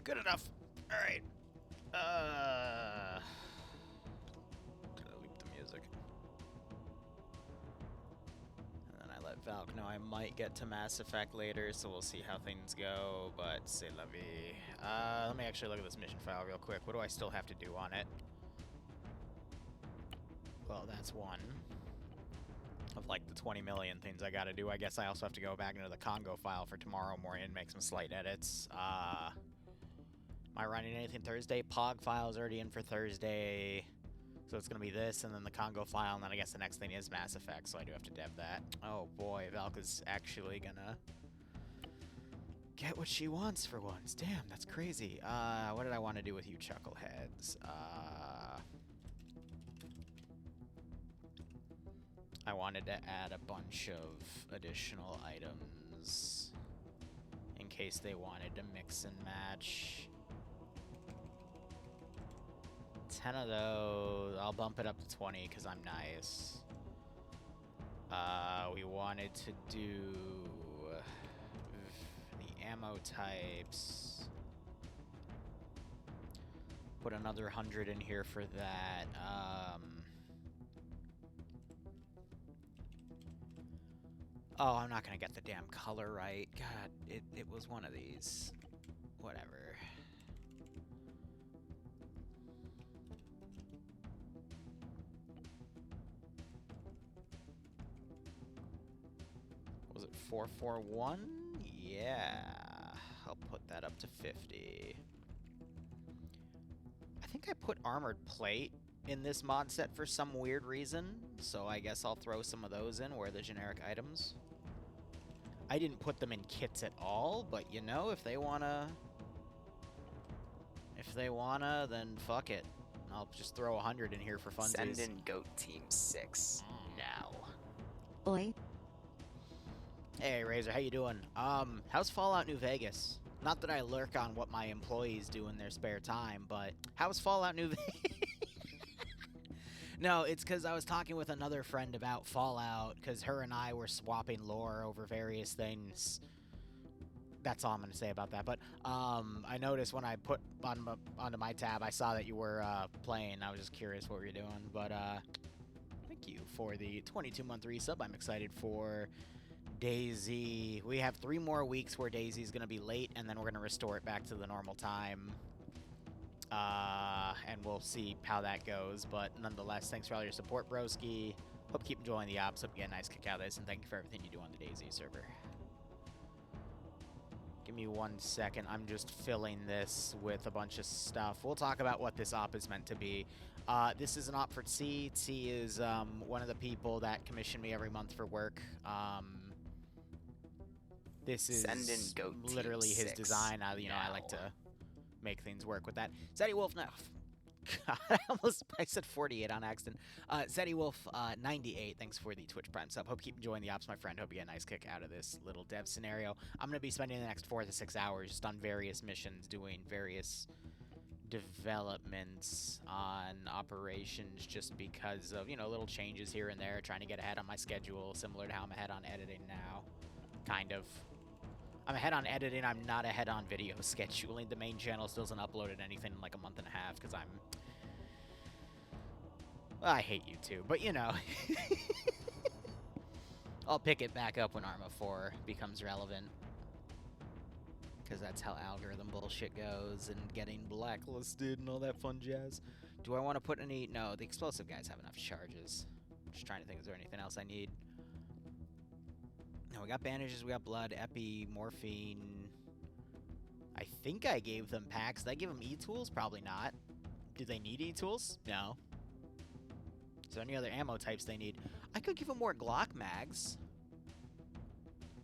Good enough. All right. Gotta loop the music. And then I let Valk know I might get to Mass Effect later, so we'll see how things go, but c'est la vie. Let me actually look at this mission file real quick. What do I still have to do on it? Well, that's one of, like, the 20 million things I gotta do. I guess I also have to go back into the Congo file for tomorrow morning and make some slight edits. Am I running anything Thursday? Pog file is already in for Thursday. So it's going to be this, and then the Congo file, and then I guess the next thing is Mass Effect, so I do have to dev that. Oh boy, Valka's actually gonna get what she wants for once. Damn, that's crazy. What did I want to do with you chuckleheads? I wanted to add a bunch of additional items in case they wanted to mix and match. 10 of those. I'll bump it up to 20 because I'm nice. We wanted to do the ammo types. Put another 100 in here for that. Oh, I'm not gonna get the damn color right. God, it was one of these. Whatever. Was it 441? Yeah. I'll put that up to 50. I think I put armored plate in this mod set for some weird reason, so I guess I'll throw some of those in where the generic items. I didn't put them in kits at all, but you know, if they wanna, then fuck it. I'll just throw 100 in here for funsies. Send in Goat Team 6 now. Oi. Hey, Razor, how you doing? How's Fallout New Vegas? Not that I lurk on what my employees do in their spare time, but how's Fallout New Vegas? No, it's because I was talking with another friend about Fallout, because her and I were swapping lore over various things. That's all I'm going to say about that. But I noticed when I put onto my tab, I saw that you were playing. I was just curious what you were doing. But thank you for the 22-month resub. I'm excited for Daisy. We have 3 more weeks where Daisy's going to be late, and then we're going to restore it back to the normal time. And we'll see how that goes. But nonetheless, thanks for all your support, broski. Hope you keep enjoying the ops. Hope you get a nice kick out of this, and thank you for everything you do on the Daisy server. Give me 1 second. I'm just filling this with a bunch of stuff. We'll talk about what this op is meant to be. This is an op for T. T is one of the people that commission me every month for work. This is literally his design. I like to make things work with that. Zeddy Wolf, no. God, I said 48 on accident. Zeddy Wolf, 98, thanks for the Twitch Prime sub. Hope you keep enjoying the ops, my friend. Hope you get a nice kick out of this little dev scenario. I'm going to be spending the next 4 to 6 hours just on various missions, doing various developments on operations just because of, little changes here and there, trying to get ahead on my schedule, similar to how I'm ahead on editing now. Kind of. I'm ahead on editing, I'm not ahead on video scheduling. The main channel still hasn't uploaded anything in like a month and a half because I'm... Well, I hate YouTube, but I'll pick it back up when Arma 4 becomes relevant. Because that's how algorithm bullshit goes, and getting blacklisted and all that fun jazz. Do I want to put any... No, the explosive guys have enough charges. I'm just trying to think, is there anything else I need? No, we got bandages, we got blood, epi, morphine. I think I gave them packs. Did I give them e-tools? Probably not. Do they need e-tools? No. Is there any other ammo types they need? I could give them more Glock mags.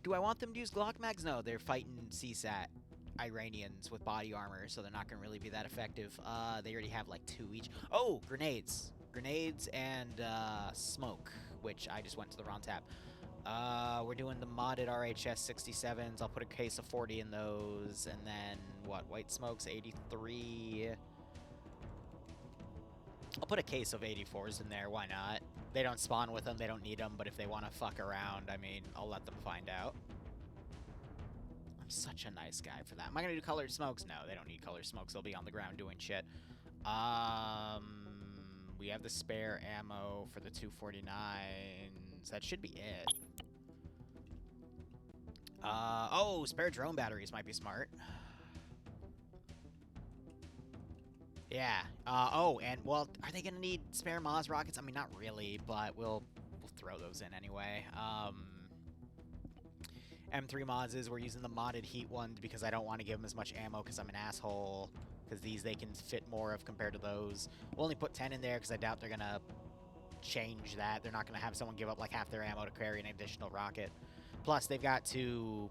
Do I want them to use Glock mags? No, they're fighting CSAT Iranians with body armor, so they're not going to really be that effective. They already have like 2 each. Oh, grenades. Grenades and smoke, which I just went to the wrong tab. We're doing the modded RHS 67s. I'll put a case of 40 in those. And then, what, white smokes, 83. I'll put a case of 84s in there. Why not? They don't spawn with them. They don't need them. But if they want to fuck around, I mean, I'll let them find out. such a nice guy for that. Am I gonna do colored smokes? No, they don't need colored smokes. They'll be on the ground doing shit. We have the spare ammo for the 249s. That should be it. Oh, spare drone batteries might be smart. Yeah. Oh, and well, are they gonna need spare Maz rockets? I mean, not really, but we'll throw those in anyway. M3 Mazes, we're using the modded heat ones because I don't want to give them as much ammo because I'm an asshole. Because these they can fit more of compared to those. We'll only put 10 in there because I doubt they're gonna change that. They're not gonna have someone give up like half their ammo to carry an additional rocket. Plus, they've got 2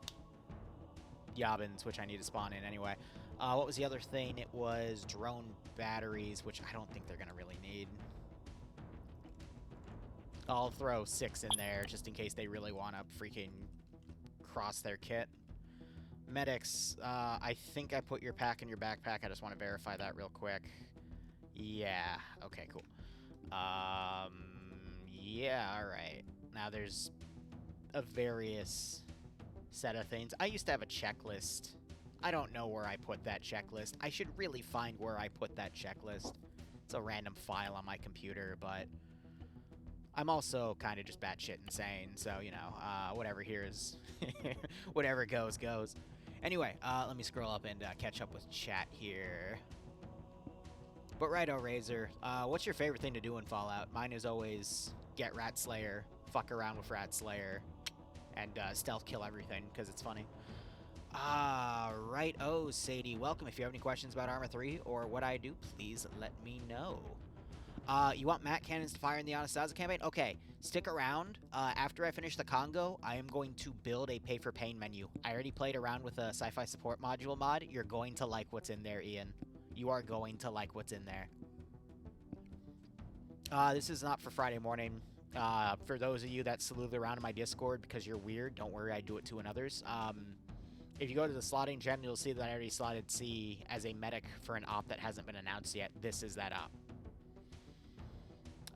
Yabins, which I need to spawn in anyway. What was the other thing? It was drone batteries, which I don't think they're gonna really need. I'll throw 6 in there just in case they really want to freaking cross their kit. Medics, I think I put your pack in your backpack. I just want to verify that real quick. Yeah, okay, cool. Yeah, alright. Now there's a various set of things. I used to have a checklist. I don't know where I put that checklist. I should really find where I put that checklist. It's a random file on my computer, but I'm also kind of just batshit insane, so, you know, whatever here is... whatever goes, goes. Anyway, let me scroll up and catch up with chat here. But righto, Razor, what's your favorite thing to do in Fallout? Mine is always get Rat Slayer, fuck around with Rat Slayer, and stealth kill everything, because it's funny. Right. Oh, Sadie, welcome. If you have any questions about Arma 3 or what I do, please let me know. You want Matt cannons to fire in the Anastasia campaign? Okay, stick around. After I finish the Congo, I am going to build a pay-for-pain menu. I already played around with a sci-fi support module mod. You're going to like what's in there, Ian. You are going to like what's in there. This is not for Friday morning. For those of you that sleuth around in my Discord because you're weird, don't worry, I do it too in others. If you go to the slotting gen, you'll see that I already slotted C as a medic for an op that hasn't been announced yet. This is that op.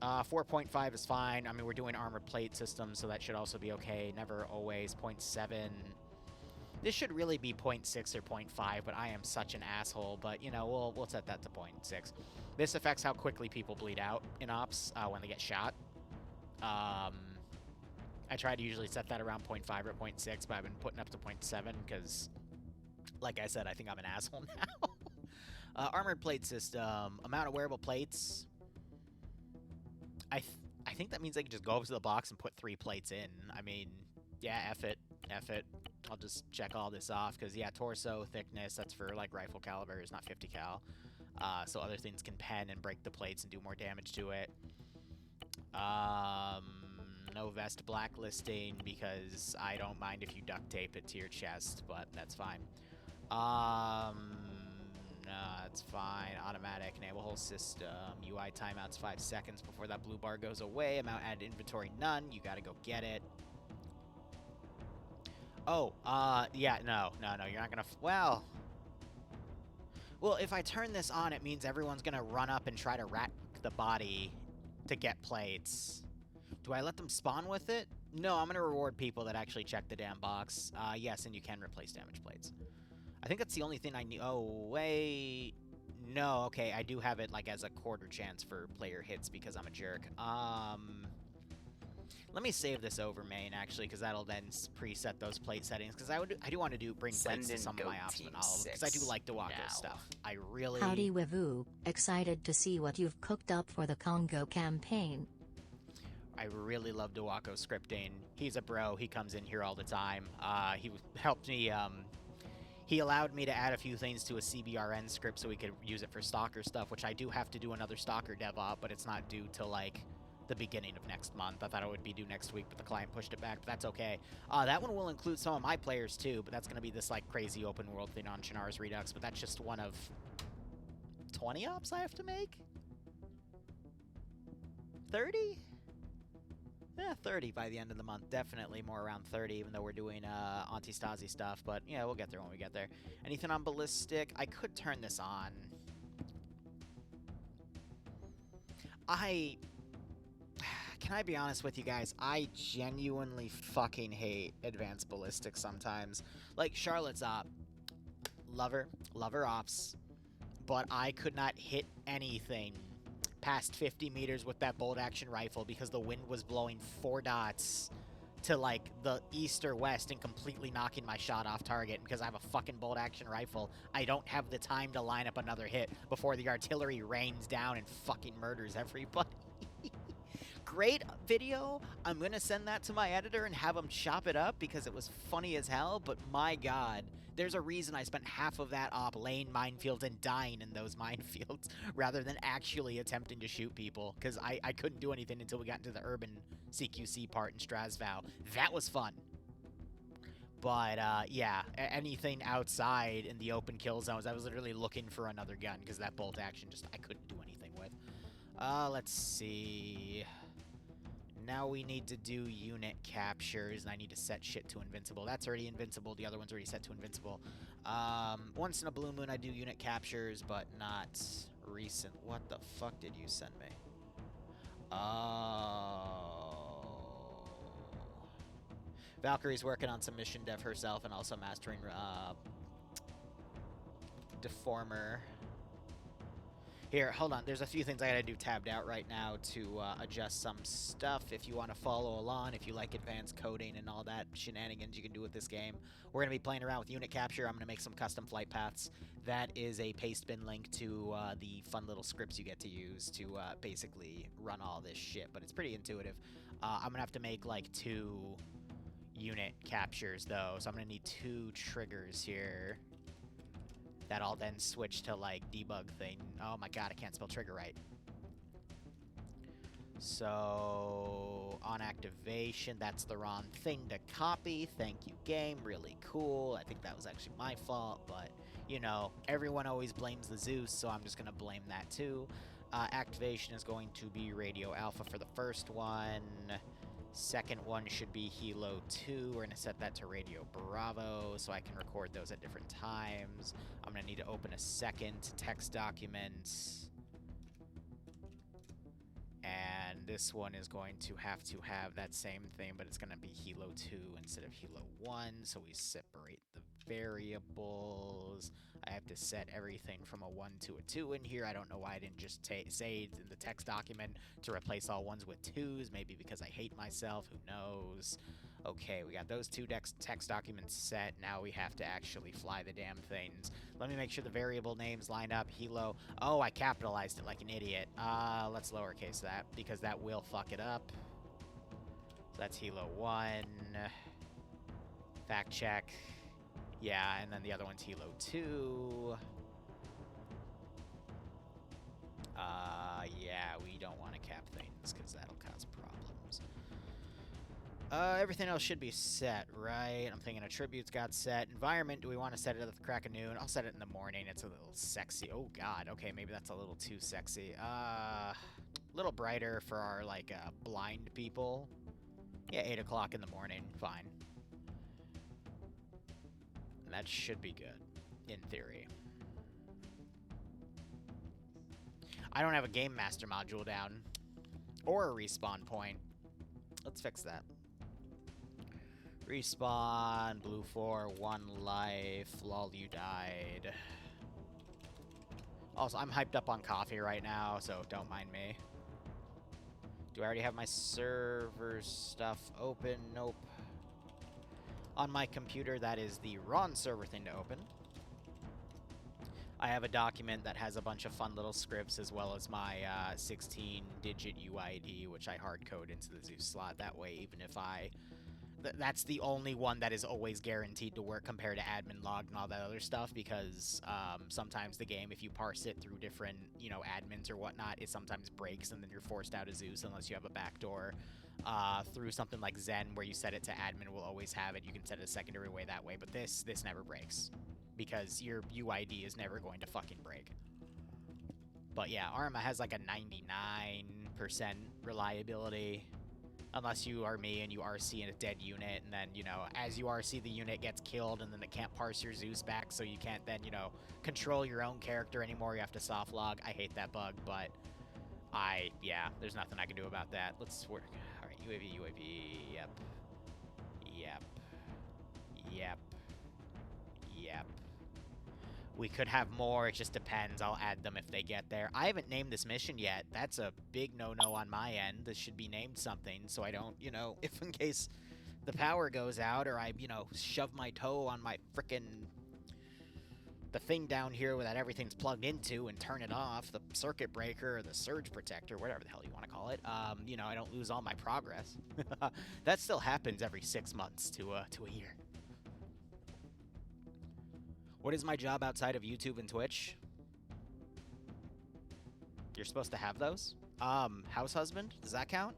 4.5 is fine. I mean, we're doing armored plate systems, so that should also be okay. Never always. 0.7. This should really be 0.6 or 0.5, but I am such an asshole. But, you know, we'll set that to 0.6. This affects how quickly people bleed out in ops when they get shot. I try to usually set that around 0.5 or 0.6, but I've been putting up to 0.7 because, like I said, I think I'm an asshole now. Armored plate system. Amount of wearable plates. I think that means I can just go over to the box and put 3 plates in. I mean, yeah, F it. I'll just check all this off because, yeah, torso thickness, that's for, like, rifle calibers, not 50 cal. So other things can pen and break the plates and do more damage to it. No vest blacklisting because I don't mind if you duct tape it to your chest, but that's fine. No, that's fine. Automatic, enable whole system. UI timeouts 5 seconds before that blue bar goes away. Amount added inventory, none. You gotta go get it. Oh, yeah, no, you're not gonna, well, if I turn this on, it means everyone's gonna run up and try to rack the body to get plates. Do I let them spawn with it? No, I'm gonna reward people that actually check the damn box. Yes, and you can replace damage plates. I think that's the only thing I need. Oh, wait. No, okay, I do have it, like, as a quarter chance for player hits because I'm a jerk. Let me save this over main, actually, because that'll then preset those plate settings. Because I do want to bring plates to some of my ops, but not all of them, because I do like Dewako stuff. I really... Howdy, Wivu. Excited to see what you've cooked up for the Congo campaign. I really love Dewako scripting. He's a bro. He comes in here all the time. He helped me... He allowed me to add a few things to a CBRN script so we could use it for Stalker stuff, which I do have to do another Stalker dev op, but it's not due till, like, the beginning of next month. I thought it would be due next week, but the client pushed it back, but that's okay. That one will include some of my players, too, but that's going to be this, like, crazy open world thing on Shannara's Redux, but that's just one of 20 ops I have to make? 30? Yeah, 30 by the end of the month. Definitely more around 30, even though we're doing Anti-Stasi stuff. But, yeah, we'll get there when we get there. Anything on Ballistic? I could turn this on. can I be honest with you guys? I genuinely fucking hate advanced ballistics sometimes. Like, Charlotte's op. Love her ops. But I could not hit anything past 50 meters with that bolt-action rifle because the wind was blowing 4 dots to, like, the east or west and completely knocking my shot off target. Because I have a fucking bolt-action rifle, I don't have the time to line up another hit before the artillery rains down and fucking murders everybody. Great video. I'm gonna send that to my editor and have him chop it up because it was funny as hell, but my god, there's a reason I spent half of that op laying minefields and dying in those minefields rather than actually attempting to shoot people, because I couldn't do anything until we got into the urban CQC part in Strasbourg. That was fun. But, yeah, anything outside in the open kill zones, I was literally looking for another gun because that bolt action just, I couldn't do anything with. Let's see. Now we need to do unit captures, and I need to set shit to invincible. That's already invincible. The other one's already set to invincible. Once in a blue moon, I do unit captures, but not recent. What the fuck did you send me? Oh. Valkyrie's working on some mission dev herself and also mastering Deformer. Here, hold on. There's a few things I gotta do tabbed out right now to adjust some stuff. If you want to follow along, if you like advanced coding and all that shenanigans you can do with this game, we're gonna be playing around with unit capture. I'm gonna make some custom flight paths. That is a paste bin link to the fun little scripts you get to use to basically run all this shit. But it's pretty intuitive. I'm gonna have to make like 2 unit captures though, so I'm gonna need 2 triggers here. That I'll then switch to, like, debug thing. Oh my god, I can't spell trigger right. So, on activation, that's the wrong thing to copy. Thank you, game. Really cool. I think that was actually my fault, but, you know, everyone always blames the Zeus, so I'm just going to blame that too. Activation is going to be Radio Alpha for the first one. Second one should be Hilo 2. We're going to set that to Radio Bravo so I can record those at different times. I'm going to need to open a second text document. And this one is going to have that same thing, but it's going to be Hilo 2 instead of Hilo 1. So we separate the variables. I have to set everything from a 1 to a 2 in here. I don't know why I didn't just say in the text document to replace all 1s with 2s. Maybe because I hate myself. Who knows? Okay, we got those 2 text documents set. Now we have to actually fly the damn things. Let me make sure the variable names line up. Hilo. Oh, I capitalized it like an idiot. Let's lowercase that because that will fuck it up. So that's Hilo 1. Fact check. Yeah, and then the other one's Hilo 2. Yeah, we don't want to cap things because that'll cause problems. Everything else should be set, right? I'm thinking attributes got set. Environment, do we want to set it at the crack of noon? I'll set it in the morning. It's a little sexy. Oh, God. Okay, maybe that's a little too sexy. A little brighter for our, like, blind people. Yeah, 8 o'clock in the morning. Fine. And that should be good, in theory. I don't have a Game Master module down. Or a respawn point. Let's fix that. Respawn, blue 4, 1 life, lol, you died. Also, I'm hyped up on coffee right now, so don't mind me. Do I already have my server stuff open? Nope. On my computer, that is the wrong server thing to open. I have a document that has a bunch of fun little scripts as well as my 16-digit UID, which I hard-code into the Zeus slot. That way, even if that's the only one that is always guaranteed to work compared to admin log and all that other stuff, because sometimes the game, if you parse it through different, you know, admins or whatnot, it sometimes breaks and then you're forced out of Zeus unless you have a backdoor. Through something like Zen where you set it to admin will always have it. You can set it a secondary way that way, but this never breaks because your UID is never going to fucking break. But yeah, Arma has like a 99% reliability. Unless you are me and you RC in a dead unit, and then, you know, as you RC, the unit gets killed, and then it can't parse your Zeus back, so you can't then, you know, control your own character anymore. You have to soft log. I hate that bug, but Yeah, there's nothing I can do about that. Let's work. All right, UAV. Yep. Yep. Yep. Yep. We could have more, it just depends. I'll add them if they get there. I haven't named this mission yet. That's a big no-no on my end. This should be named something so I don't, if in case the power goes out or I, shove my toe on my frickin' the thing down here that everything's plugged into and turn it off, the circuit breaker or the surge protector, whatever the hell you want to call it, I don't lose all my progress. That still happens every 6 months to a year. What is my job outside of YouTube and Twitch? You're supposed to have those. House husband, does that count?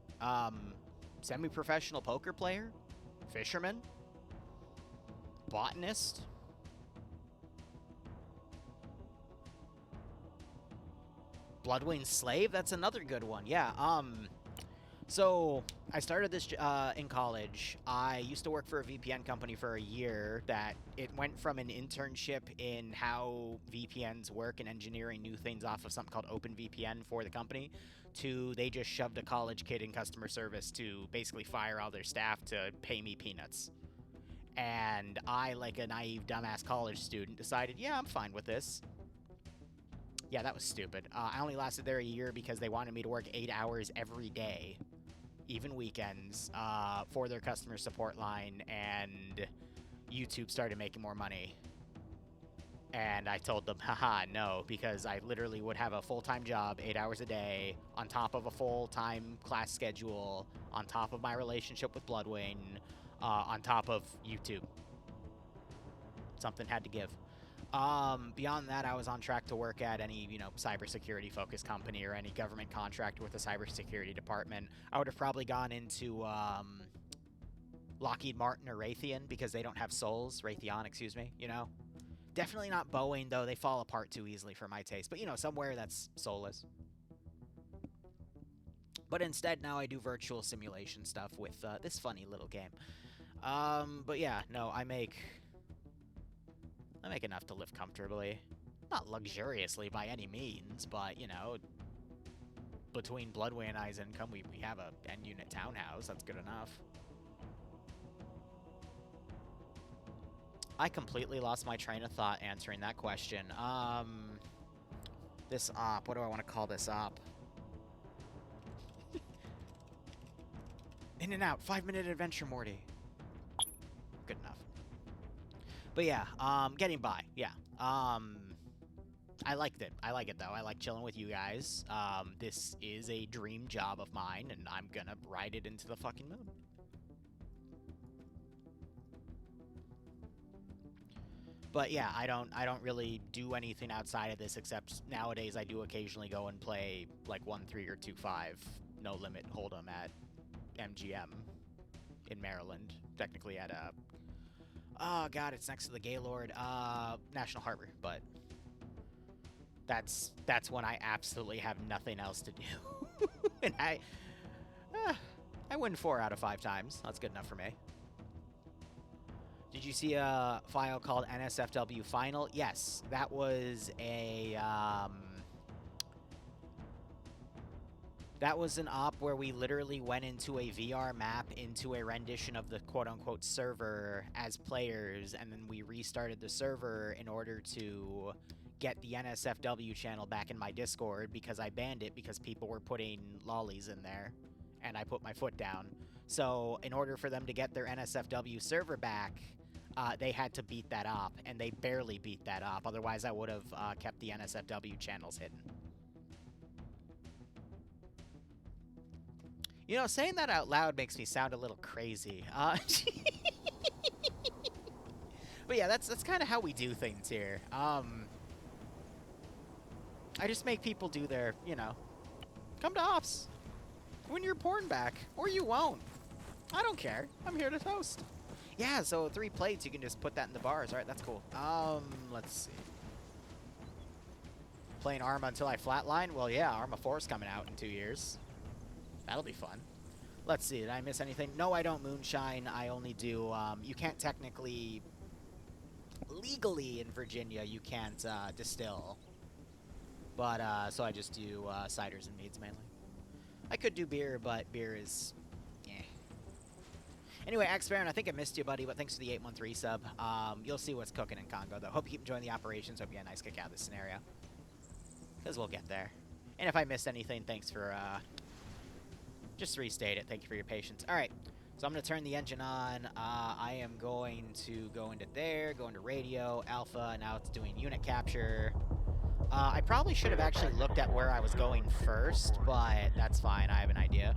Semi-professional poker player? Fisherman? Botanist? Bloodwing slave? That's another good one. Yeah, so I started this in college. I used to work for a VPN company for a year that it went from an internship in how VPNs work and engineering new things off of something called OpenVPN for the company to they just shoved a college kid in customer service to basically fire all their staff to pay me peanuts. And I, like a naive, dumbass college student, decided, yeah, I'm fine with this. Yeah, that was stupid. I only lasted there a year because they wanted me to work 8 hours every day, even weekends, for their customer support line, and YouTube started making more money. And I told them, haha, no, because I literally would have a full-time job, 8 hours a day, on top of a full-time class schedule, on top of my relationship with Bloodwing, on top of YouTube. Something had to give. Beyond that, I was on track to work at any, cybersecurity focused company or any government contractor with a cybersecurity department. I would have probably gone into, Lockheed Martin or Raytheon because they don't have souls. Raytheon, excuse me, Definitely not Boeing, though. They fall apart too easily for my taste. But, somewhere that's soulless. But instead, now I do virtual simulation stuff with, this funny little game. But yeah, no, I make enough to live comfortably. Not luxuriously by any means, but, between Bloodwing and I's income, we have a end-unit townhouse. That's good enough. I completely lost my train of thought answering that question. This op, what do I want to call this op? In and out, 5-minute adventure, Morty. Good enough. But yeah, getting by, yeah. I liked it. I like it, though. I like chilling with you guys. This is a dream job of mine, and I'm gonna ride it into the fucking moon. But yeah, I don't really do anything outside of this, except nowadays I do occasionally go and play, like, 1-3 or 2-5, no limit hold'em at MGM in Maryland. Technically at, oh god, it's next to the Gaylord, National Harbor, but that's when I absolutely have nothing else to do. And I win 4 out of 5 times. That's good enough for me. Did you see a file called NSFW Final? Yes, that was a, that was an op where we literally went into a VR map into a rendition of the quote-unquote server as players, and then we restarted the server in order to get the NSFW channel back in my Discord because I banned it because people were putting lollies in there, and I put my foot down. So in order for them to get their NSFW server back, they had to beat that op, and they barely beat that op. Otherwise, I would have kept the NSFW channels hidden. Saying that out loud makes me sound a little crazy. But yeah, that's kind of how we do things here. I just make people do their, come to ops. Win your porn back, or you won't. I don't care. I'm here to toast. Yeah, so 3 plates, you can just put that in the bars. All right, that's cool. Let's see. Playing Arma until I flatline? Well, yeah, Arma 4's coming out in 2 years. That'll be fun. Let's see, did I miss anything? No, I don't moonshine. I only do, you can't technically, legally in Virginia, you can't distill. But, so I just do ciders and meads mainly. I could do beer, but beer is... eh. Anyway, Axe Baron, I think I missed you, buddy, but thanks for the 813 sub. You'll see what's cooking in Congo, though. Hope you keep enjoying the operations. Hope you get a nice kick out of this scenario. Because we'll get there. And if I missed anything, thanks for, just to restate it. Thank you for your patience. All right. So I'm going to turn the engine on. I am going to go into there, go into radio, alpha. Now it's doing unit capture. I probably should have actually looked at where I was going first, but that's fine. I have an idea.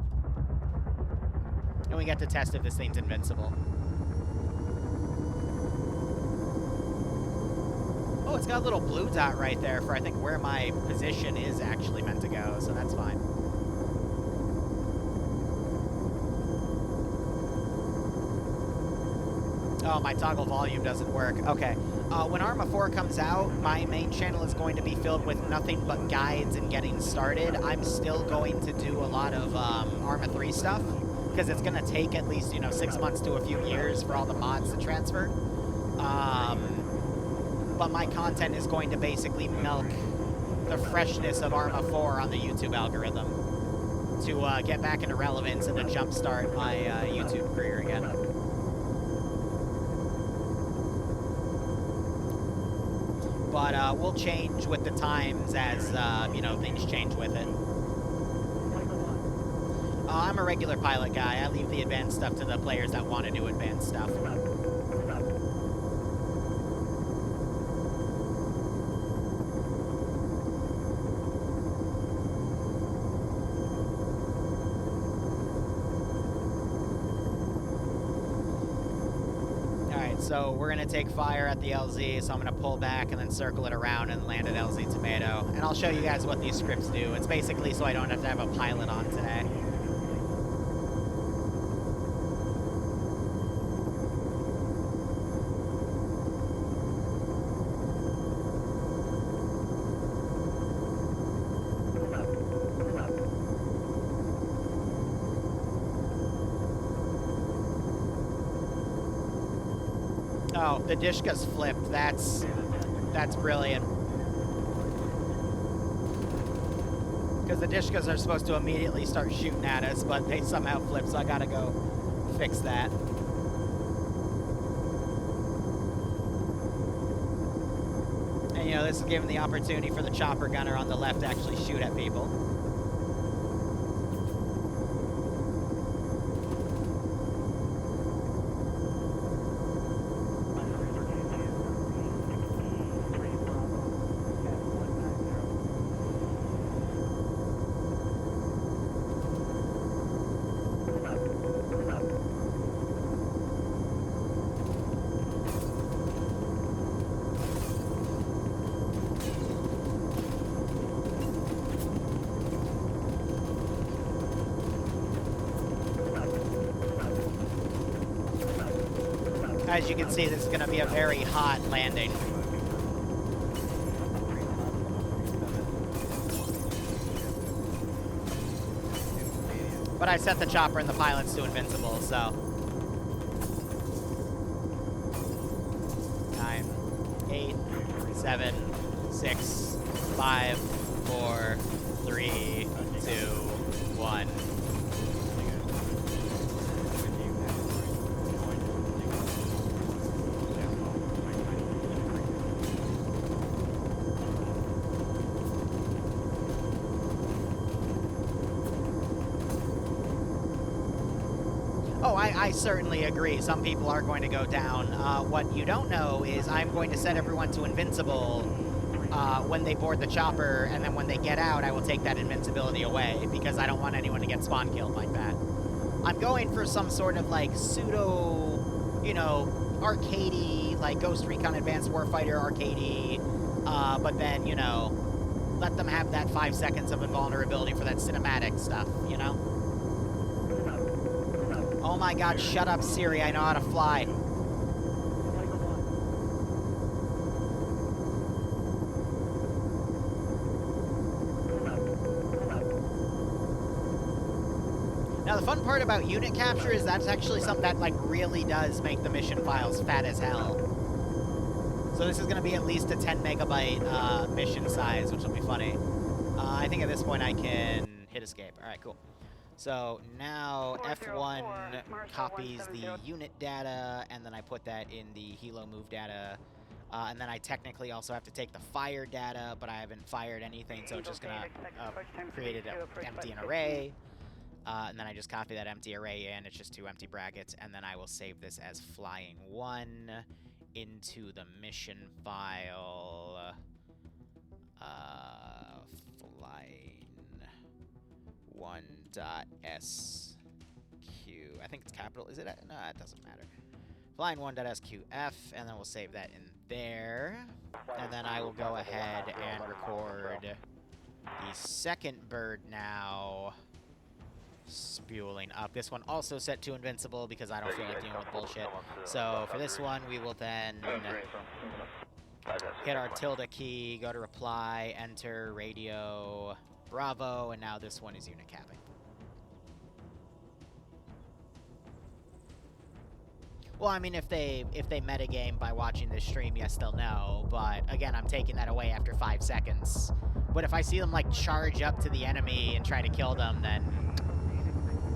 And we get to test if this thing's invincible. Oh, it's got a little blue dot right there for, I think, where my position is actually meant to go, so that's fine. Oh, my toggle volume doesn't work. Okay. When Arma 4 comes out, my main channel is going to be filled with nothing but guides and getting started. I'm still going to do a lot of Arma 3 stuff, because it's going to take at least, 6 months to a few years for all the mods to transfer. But my content is going to basically milk the freshness of Arma 4 on the YouTube algorithm to get back into relevance and to jumpstart my YouTube career again. But we'll change with the times as, things change with it. I'm a regular pilot guy. I leave the advanced stuff to the players that want to do advanced stuff. So we're going to take fire at the LZ, so I'm going to pull back and then circle it around and land at LZ Tomato. And I'll show you guys what these scripts do. It's basically so I don't have to have a pilot on today. Oh, the Dishka's flipped. That's brilliant. Because the Dishkas are supposed to immediately start shooting at us, but they somehow flip, so I gotta go fix that. And, this is giving the opportunity for the chopper gunner on the left to actually shoot at people. As you can see, this is going to be a very hot landing. But I set the chopper and the pilots to invincible, so... 9, 8, 7, 6, 5, 4, 3, 2, 1... Oh, I certainly agree. Some people are going to go down. What you don't know is I'm going to set everyone to invincible when they board the chopper, and then when they get out, I will take that invincibility away, because I don't want anyone to get spawn killed like that. I'm going for some sort of, pseudo, arcadey, Ghost Recon Advanced Warfighter arcadey, but then, let them have that 5 seconds of invulnerability for that cinematic stuff, Oh my god, shut up, Siri, I know how to fly. Now, the fun part about unit capture is that's actually something that, really does make the mission files fat as hell. So this is going to be at least a 10 megabyte mission size, which will be funny. I think at this point I can hit escape. All right, cool. So now F1 copies the unit data, and then I put that in the helo move data. And then I technically also have to take the fire data, but I haven't fired anything, so it's just going to create an empty an array. And then I just copy that empty array in. It's just 2 empty brackets, and then I will save this as flying 1 into the mission file. Flying 1.sq. I think it's capital. Is it? No, it doesn't matter. Flying 1.sqf, and then we'll save that in there. And then I will go ahead and record the second bird now. Spewing up. This one also set to invincible because I don't feel like dealing with bullshit. So for this one, we will then hit our tilde key, go to reply, enter radio Bravo, and now this one is unit capping. Well, I mean, if they metagame by watching this stream, yes, they'll know. But again, I'm taking that away after 5 seconds. But if I see them like charge up to the enemy and try to kill them, then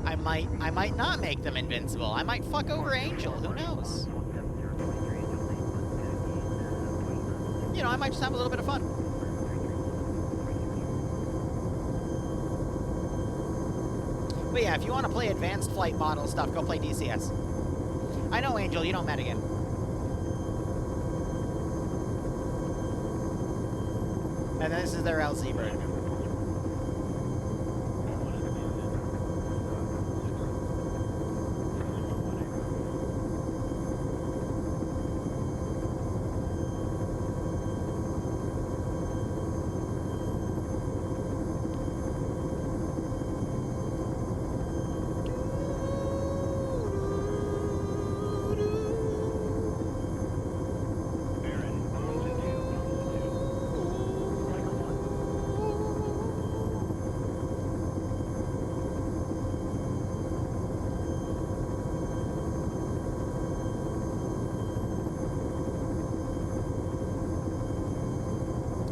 I might not make them invincible. I might fuck over Angel. Who knows? You know, I might just have a little bit of fun. But yeah, if you want to play advanced flight model stuff, go play DCS. I know, Angel, you don't metagame. And this is their LZ bird.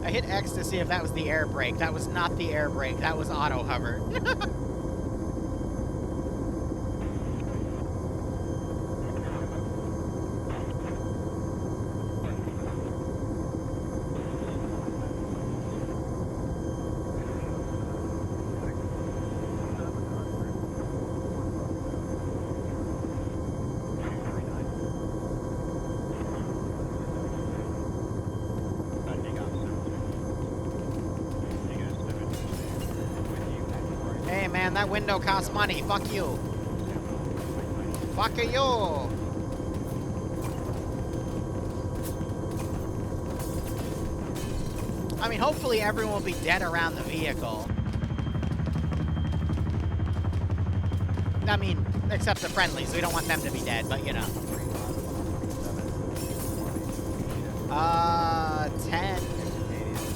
I hit X to see if that was the air brake. That was not the air brake. That was auto hover. Hey man, that window costs money. Fuck you. Fuck you. I mean, hopefully everyone will be dead around the vehicle. I mean, except the friendlies. We don't want them to be dead, but you know. 10,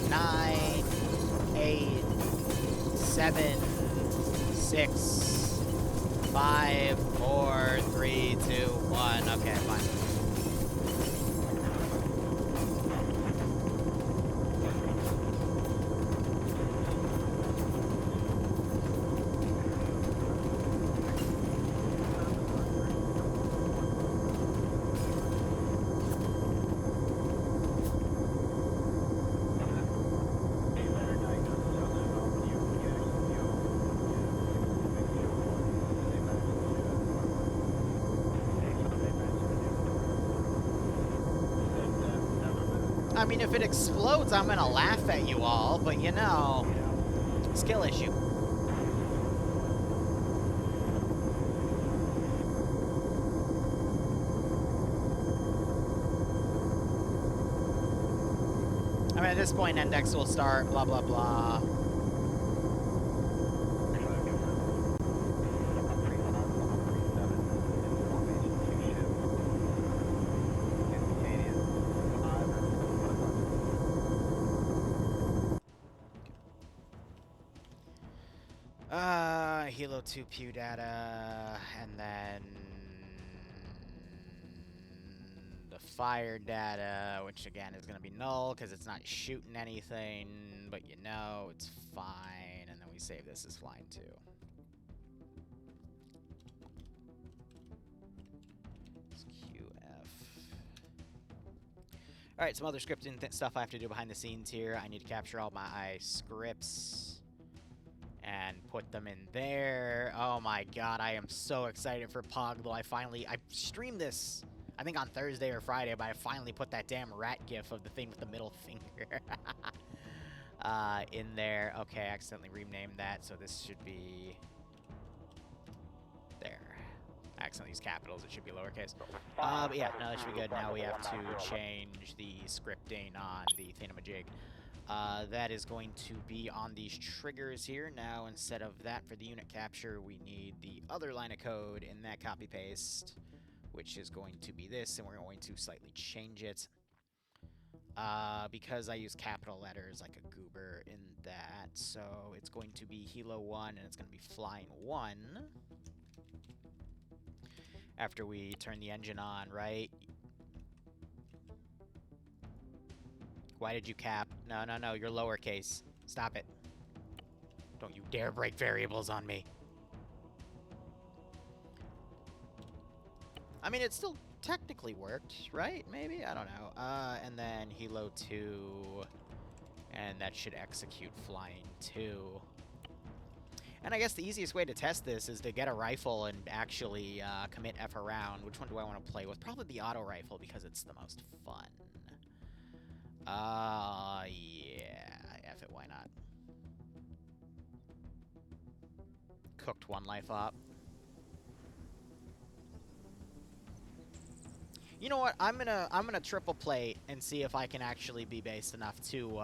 9, 8, 7, 6, 5, 4, 3, 2, 1. Okay, fine. I mean, if it explodes, I'm gonna laugh at you all, but you know, skill issue. I mean, at this point, index will start, blah, blah, blah. Helo 2 Pew data, and then the fire data, which again is going to be null because it's not shooting anything, but you know it's fine. And then we save this as flying 2. It's QF. All right, some other scripting stuff I have to do behind the scenes here. I need to capture all my scripts and put them in there. Oh my god, I am so excited for Poggle. I streamed this, I think on Thursday or Friday, but I finally put that damn rat gif of the thing with the middle finger in there. Okay, I accidentally renamed that, so this should be there. I accidentally used capitals, it should be lowercase. But yeah, no, that should be good. Now we have to change the scripting on the thingamajig. That is going to be on these triggers here. Now, instead of that for the unit capture, we need the other line of code in that copy-paste, which is going to be this, and we're going to slightly change it. Because I use capital letters like a goober in that, so it's going to be Helo 1, and it's going to be Flying 1. After we turn the engine on, right? Why did you cap? No, no, no, you're lowercase. Stop it. Don't you dare break variables on me. I mean, it still technically worked, right? Maybe? I don't know. And then Helo 2. And that should execute Flying 2. And I guess the easiest way to test this is to get a rifle and actually commit F around. Which one do I want to play with? Probably the auto rifle because it's the most fun. Yeah. F it, why not? Cooked one life up. You know what? I'm gonna triple plate and see if I can actually be based enough to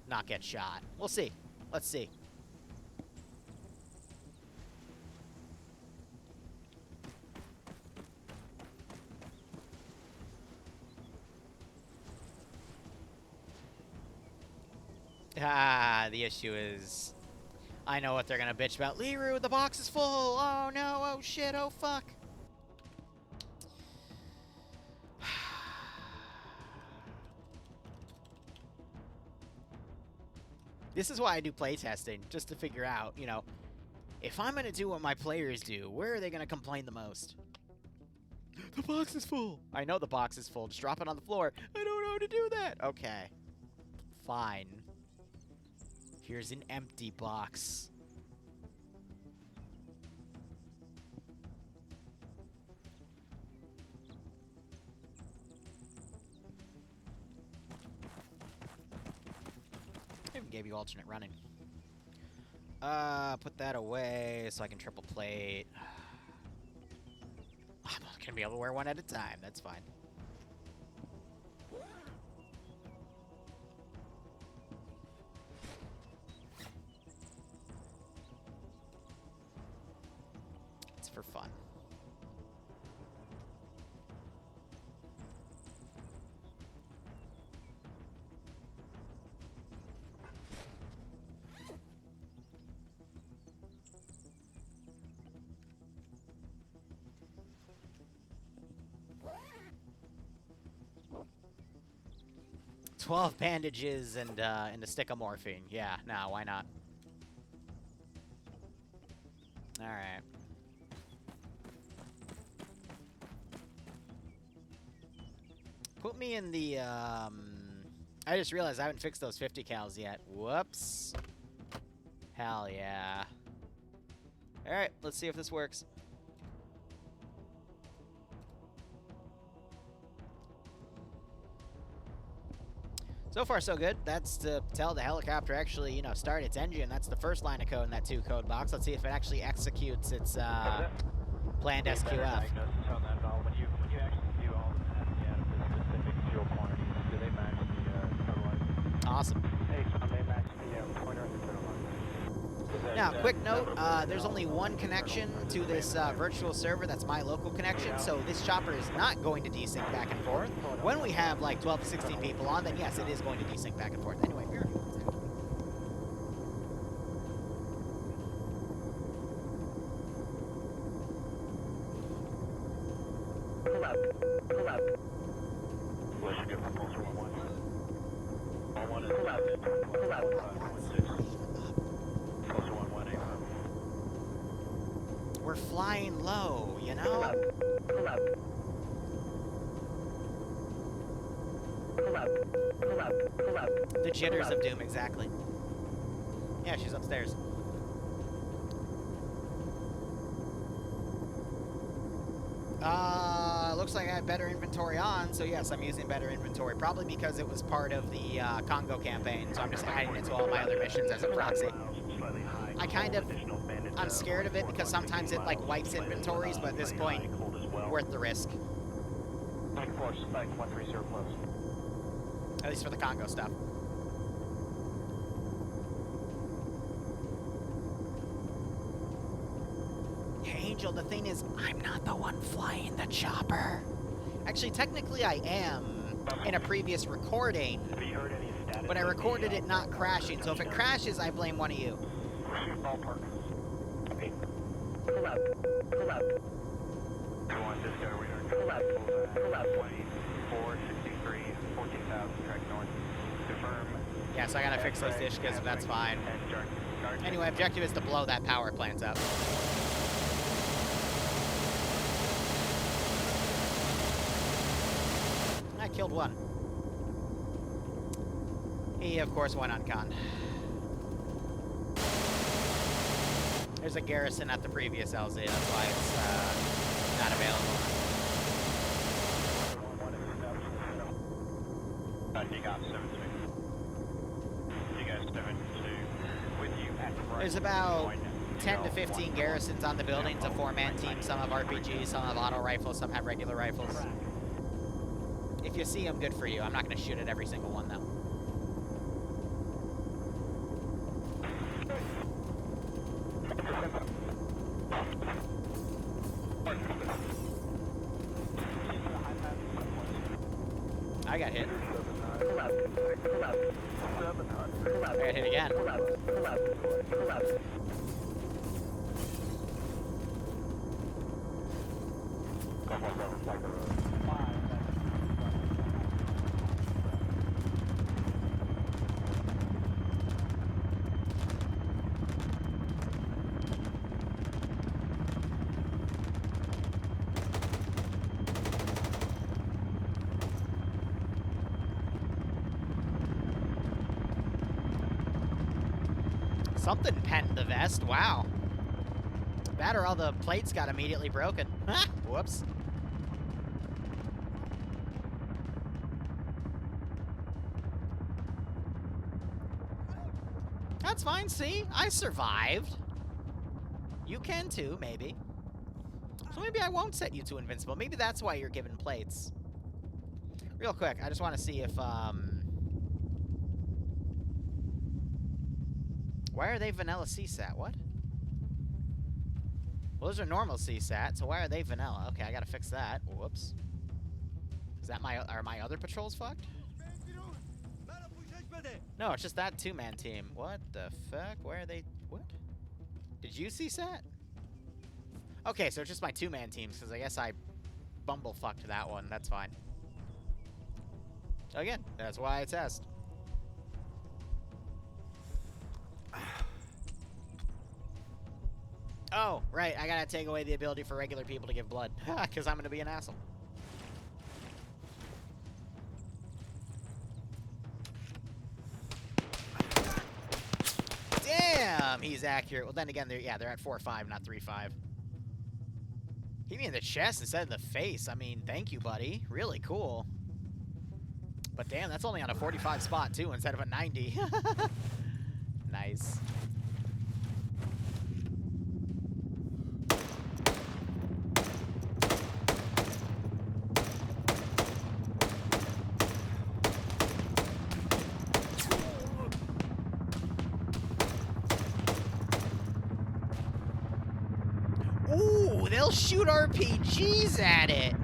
not get shot. We'll see. Let's see. The issue is, I know what they're gonna bitch about. Liru, the box is full. Oh no, oh shit, oh fuck. This is why I do playtesting, just to figure out, you know, if I'm gonna do what my players do, where are they gonna complain the most? The box is full. I know the box is full. Just drop it on the floor. I don't know how to do that. Okay. Fine. Here's an empty box. I even gave you alternate running. Put that away so I can triple plate. I'm not gonna be able to wear one at a time. That's fine. It's for fun. $12 bandages and a stick of morphine. Yeah, no, why not? Alright. Put me in the, I just realized I haven't fixed those 50 cals yet. Whoops. Hell yeah. Alright, let's see if this works. So far, so good. That's to tell the helicopter actually, you know, start its engine. That's the first line of code in that 2 code box. Let's see if it actually executes its planned SQF. When you actually do all of that, the specific fuel quantities, do they match the fertilizer? Awesome. Hey, so they match the pointer and the fertilizer. Now, quick note, there's only one connection to this virtual server. That's my local connection, so this chopper is not going to desync back and forth. When we have like 12 to 16 people on, then yes, it is going to desync back and forth. Anyway, we're... Pull up. Let's get propulsor 1-1. 1-1 is pull out. Pull out. 1-6. Propulsor 1-1, affirm. We're flying low, you know? Pull out. Pull out. Pull out. Pull out. Pull out. The jitters of doom, exactly. Yeah, she's upstairs. Looks like I have better inventory on, so yes, I'm using better inventory. Probably because it was part of the Congo campaign, so I'm just adding it to all my other missions as a proxy. I'm scared of it because sometimes it like wipes inventories, but at this point, worth the risk. Force, spike 130 plus. At least for the Congo stuff. Angel, the thing is, I'm not the one flying the chopper. Actually, technically I am in a previous recording, but I recorded it not crashing, so if it crashes, I blame one of you. Ballpark. Okay. Pull out. Pull out. Go on, Disco, radar. Pull out. Pull out. 2463, 14,000, track north. Confirm. Yeah, so I gotta fix those dish because that's fine. Anyway, objective is to blow that power plant up. I killed one. He, of course, went on con. There's a garrison at the previous LZ, that's why it's not available. You got 7-2. You guys 7-2. With you at the There's about 10 to 15 garrisons on the building. It's a 4-man team. Some have RPGs, some have auto rifles, some have regular rifles. If you see them, good for you. I'm not going to shoot at every single one, though. I got hit. I got hit again. Something penned the vest, wow. That or all the plates got immediately broken. Whoops. That's fine, see? I survived. You can too, maybe. So maybe I won't set you to invincible. Maybe that's why you're given plates. Real quick, I just want to see if, why are they vanilla CSAT? What? Well, those are normal CSAT, so why are they vanilla? Okay, I gotta fix that. Whoops. Is that are my other patrols fucked? No, it's just that 2-man team. What the fuck? Where are they? What? Did you CSAT? Okay, so it's just my 2-man teams, because I guess I bumble-fucked that one. That's fine. Again, that's why I test. Oh, right, I gotta take away the ability for regular people to give blood. Because I'm gonna be an asshole. Damn, he's accurate. Well, then again, they're at 4.5, not 3.5. Hit me in the chest instead of the face. I mean, thank you, buddy. Really cool. But damn, that's only on a 45 spot, too, instead of a 90. Nice. Ooh, they'll shoot RPGs at it.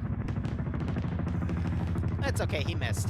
That's okay, he missed.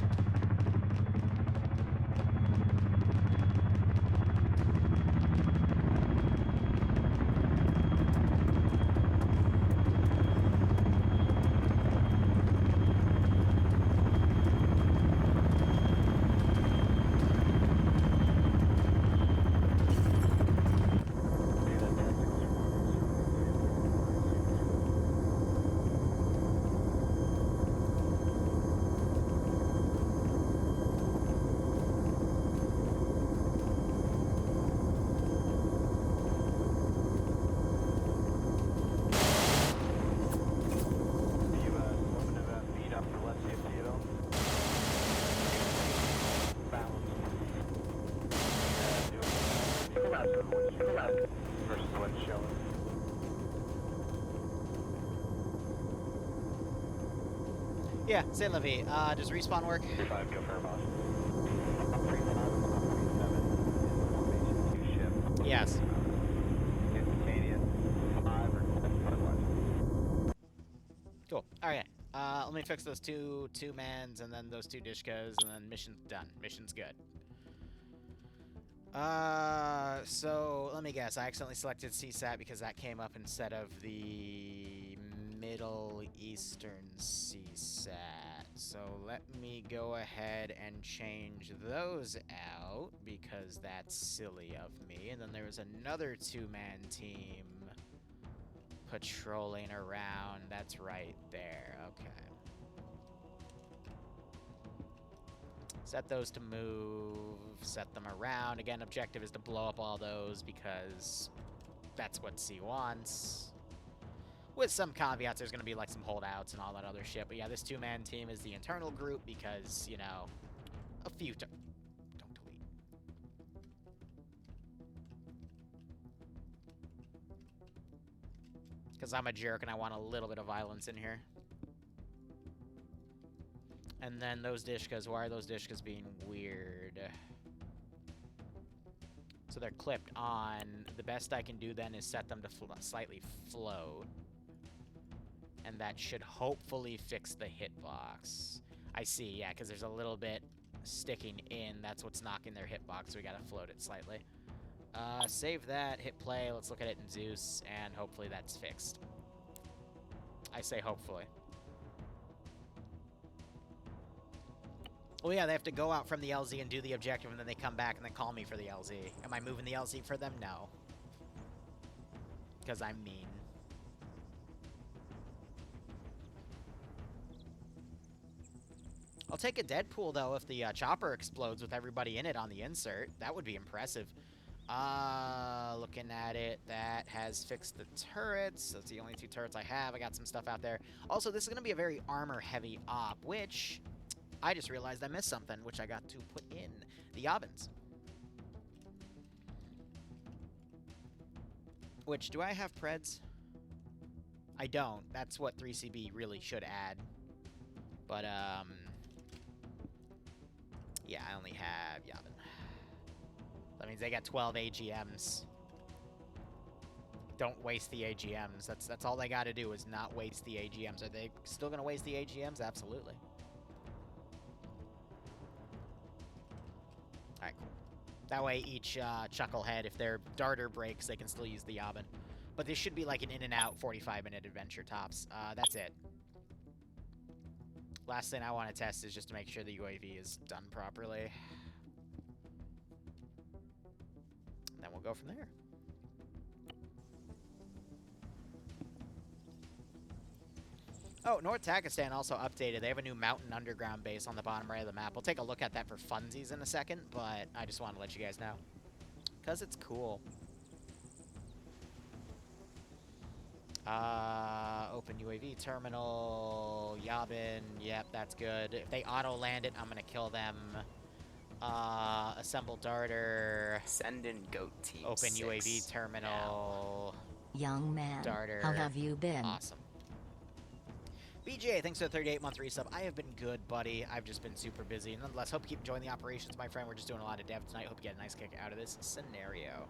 Versus what's showing. Yeah, Saint Levy. Does respawn work? 5, go for a boss. 37 is formation 2 ship. Yes. Instantaneous 5 or 10. Cool. Okay. Let me fix those two mans and then those 2 Dishkas, and then mission's done. Mission's good. So let me guess. I accidentally selected CSAT because that came up instead of the Middle Eastern CSAT. So let me go ahead and change those out because that's silly of me. And then there was another 2-man team patrolling around. That's right there. Okay. Set those to move, set them around. Again, objective is to blow up all those because that's what C wants. With some caveats, there's going to be like some holdouts and all that other shit. But yeah, this 2-man team is the internal group because, you know, a few... Don't delete. Because I'm a jerk and I want a little bit of violence in here. And then those Dishkas, why are those Dishkas being weird? So they're clipped on. The best I can do then is set them to slightly float. And that should hopefully fix the hitbox. I see, yeah, because there's a little bit sticking in. That's what's knocking their hitbox, so we gotta float it slightly. Save that, hit play, let's look at it in Zeus, and hopefully that's fixed. I say hopefully. Well, yeah, they have to go out from the LZ and do the objective, and then they come back and then call me for the LZ. Am I moving the LZ for them? No. Because I'm mean. I'll take a Deadpool, though, if the chopper explodes with everybody in it on the insert. That would be impressive. Looking at it, that has fixed the turrets. That's the only 2 turrets I have. I got some stuff out there. Also, this is going to be a very armor-heavy op, which... I just realized I missed something, which I got to put in the Yavins. Which, do I have Preds? I don't. That's what 3CB really should add. But, yeah, I only have Yavin. That means they got 12 AGMs. Don't waste the AGMs. That's all they got to do is not waste the AGMs. Are they still going to waste the AGMs? Absolutely. Alright, cool. That way each Chucklehead, if their darter breaks, they can still use the Yavin. But this should be like an in-and-out 45-minute adventure tops. That's it. Last thing I want to test is just to make sure the UAV is done properly. And then we'll go from there. Oh, North Takistan also updated. They have a new mountain underground base on the bottom right of the map. We'll take a look at that for funsies in a second, but I just want to let you guys know. Because it's cool. Open UAV terminal. Yavin. Yep, that's good. If they auto-land it, I'm going to kill them. Assemble darter. Send in goat team Open 6 UAV terminal. now. Young man, Darter. how have you been? Awesome. BJ, thanks for the 38-month resub. I have been good, buddy. I've just been super busy. Nonetheless, hope you keep enjoying the operations, my friend. We're just doing a lot of dev tonight. Hope you get a nice kick out of this scenario.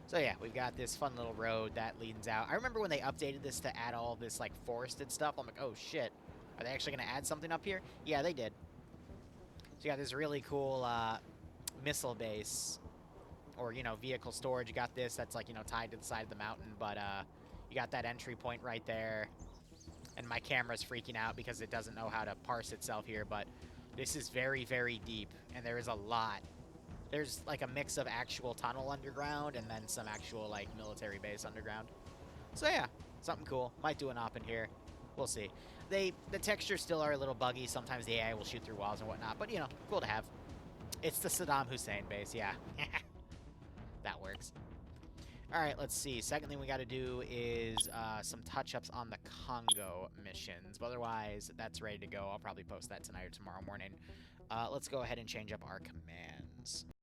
So yeah, we've got this fun little road that leads out. I remember when they updated this to add all this, like, forested stuff. I'm like, oh, shit. Are they actually going to add something up here? Yeah, they did. So you got this really cool missile base. Or, you know, vehicle storage. You got this that's, like, you know, tied to the side of the mountain. But you got that entry point right there. And my camera's freaking out because it doesn't know how to parse itself here, but this is very, very deep, and there is a lot. There's, like, a mix of actual tunnel underground and then some actual, like, military base underground. So, yeah, something cool. Might do an op in here. We'll see. The textures still are a little buggy. Sometimes the AI will shoot through walls and whatnot, but, you know, cool to have. It's the Saddam Hussein base, yeah. That works. All right, let's see. Second thing we got to do is some touch-ups on the Congo missions. But otherwise, that's ready to go. I'll probably post that tonight or tomorrow morning. Let's go ahead and change up our commands.